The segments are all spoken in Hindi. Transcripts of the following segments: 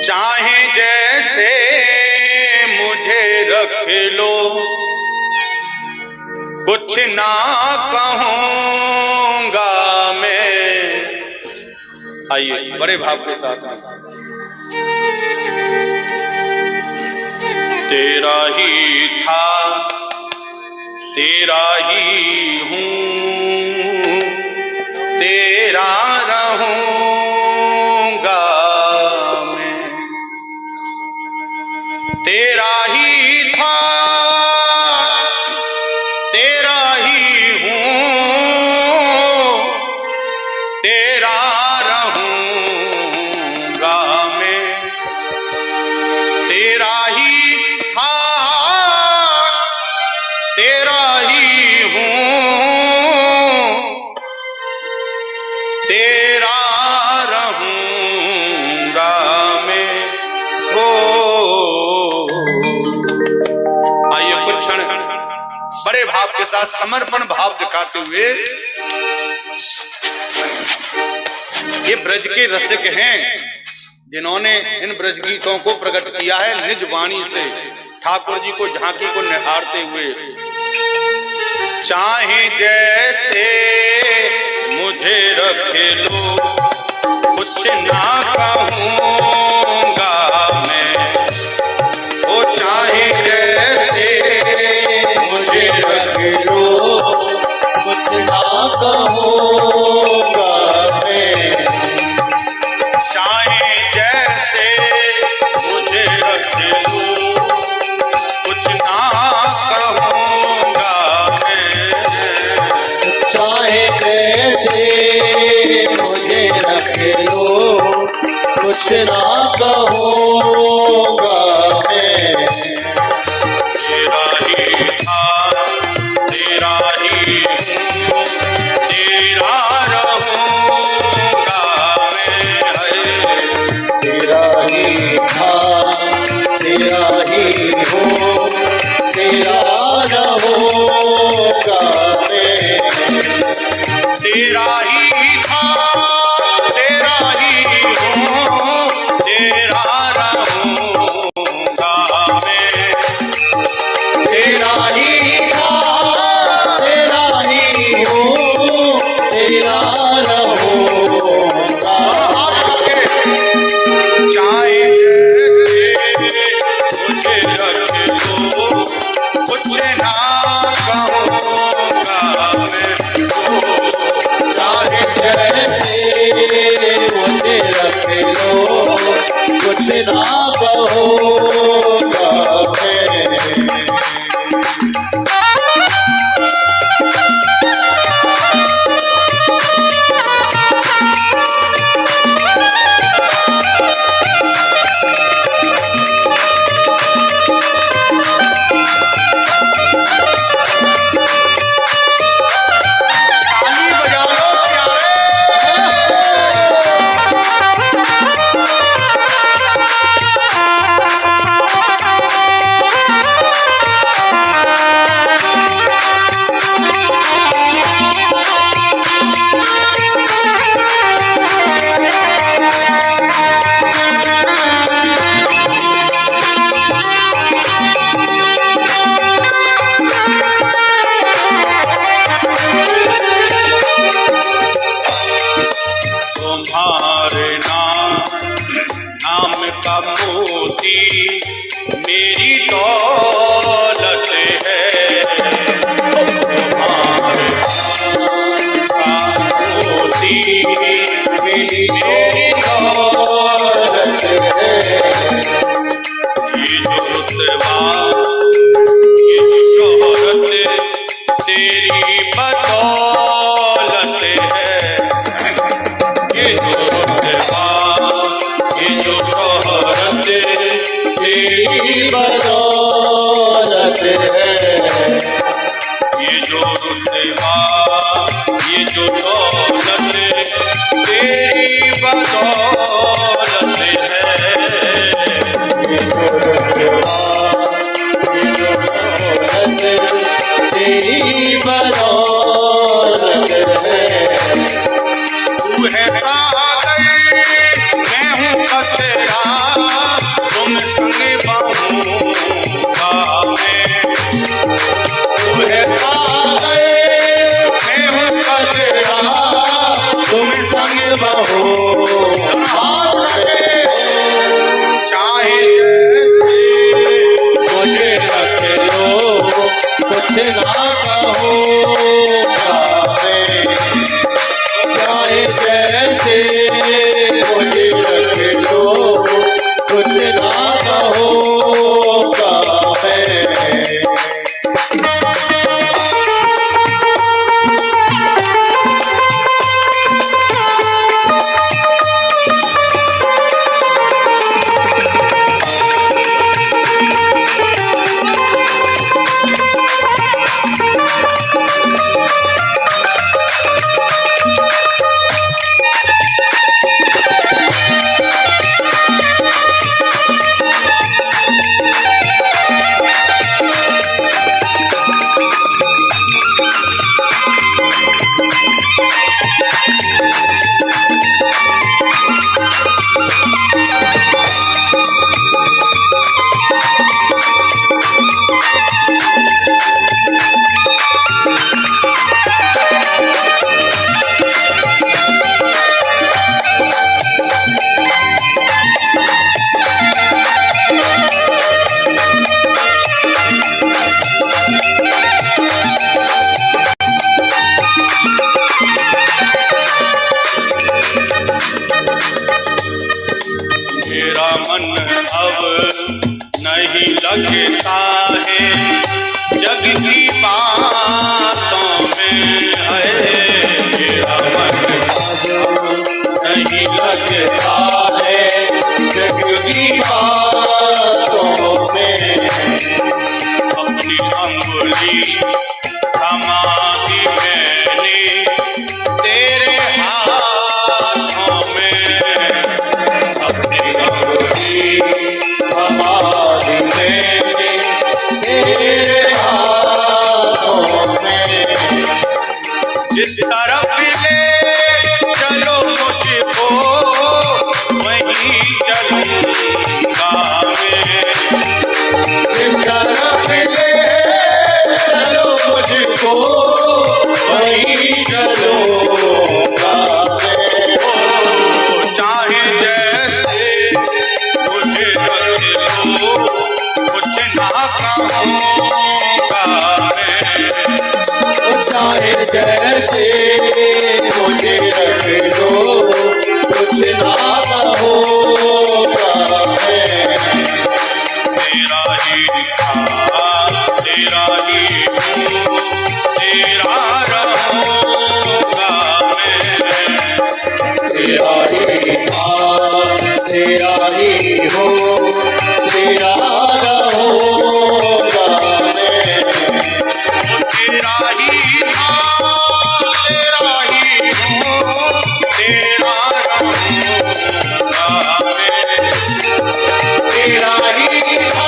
चाहे जैसे मुझे रख लो, कुछ ना कहूंगा मैं। आइए बड़े भाव के साथ। तेरा ही था, तेरा ही हूँ, तेरा रहूंगा मैं। तेरा ही था, तेरा ही हूँ, तेरा रहूंगा मैं। तेरा ही था, तेरा ही हूँ, तेरा रहूंगा मैं। हो आइए कुछ क्षण बड़े भाव के साथ समर्पण भाव दिखाते हुए। ये ब्रज के रसिक हैं जिन्होंने इन ब्रज गीतों को प्रकट किया है निज वाणी से, ठाकुर जी को झांकी को निहारते हुए। चाहे जैसे मुझे रख लो, कुछ ना कहूंगा मैं। ओ चाहे जैसे मुझे रख लो, कुछ ना कहूंगा मैं। चाहे जैसे मुझे रख लो, कुछ ना कहूंगा मैं। चाहे जैसे मुझे रख लो, कुछ ना कहूंगा मैं। तेरा ही था, तेरा ही हूँ, तेरा रहूंगा मैं। तेरा ही था, तेरा ही हूँ, तेरा रहूंगा मैं। तेरा ही था, तेरा ही हूँ, तेरा रहूंगा मैं। तेरा ही था, तेरा ही हूँ, तेरा रहूंगा। चाहे जैसे मुझे रख लो, कुछ ना कहूंगा मैं। चाहे जैसे मुझे रख लो, कुछ ना कहूंगा मैं। तुम्हारे नाम का मोती मेरी दौलत है। तुम्हारे नाम का मोती मेरी दौलत है। ये जो रुतबा, ये जो शोहरत तेरी बदौलत है। ये जो रुतबा, ये जो शोहरत तेरी बदौलत है। ये जो रुतबा, ये जो दौलत तेरी बदौलत है। ये जो रुतबा, ये जो दौलत तेरी बदौलत है। तू है सागर, मैं हूँ कतरा, कुछ ना कहो मेरा मन अब नहीं लगता है जग की बातों में है। मेरा मन अब नहीं लगता है जग की बातों में। अपनी अंगुली थमा दी मैंने तेरे हाथों में। अपनी अंगुली थमा दी मैंने तेरे हाथों में। जिस तरफ ले चलो मुझको वहीं चलूंगा मैं। जिस तरफ ले चलो मुझको वहीं चलूंगा मैं। चाहे जैसे मुझे रख लो कुछ ना कहूँगा मैं। चाहे जैसे मुझे रख लो कुछ ना कहूँगा मैं। तेरा ही था तेरा ही हूँ तेरा रहूँगा मैं। तेरा ही था तेरा ही हूँ तेरा रहूँगा मैं। तेरा ही था तेरा ही हूँ तेरा रहूँगा मैं। तेरा ही था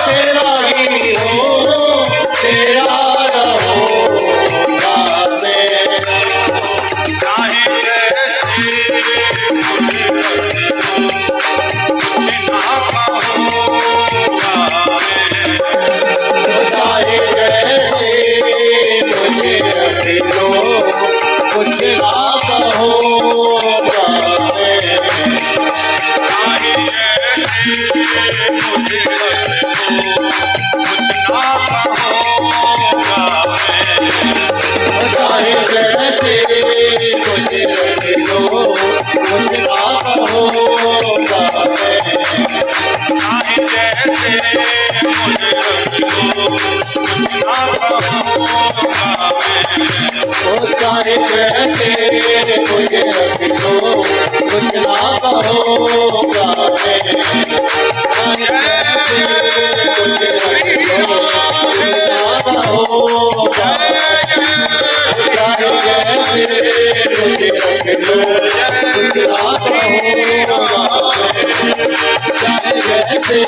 तेरा ही हूँ तेरा रहूँगा मैं। चाहे जैसे मुझे रख लो कुछ ना कहूँगा मैं। चाहे जैसे मुझे रख लो कुछ ना कहूँगा मैं। चाहे जैसे मुझे रख लो कुछ ना कहूँगा मैं। चाहे जैसे मुझे रख लो कुछ ना कहूँगा मैं। चाहे जैसे मुझे रख लो कुछ ना कहूँगा मैं। चाहे जैसे मुझे रख लो कुछ ना कहूँगा मैं। चाहे जैसे मुझे रख लो कुछ ना कहूँगा मैं। चाहे जैसे मुझे रख लो कुछ ना कहूँगा मैं। चाहे जैसे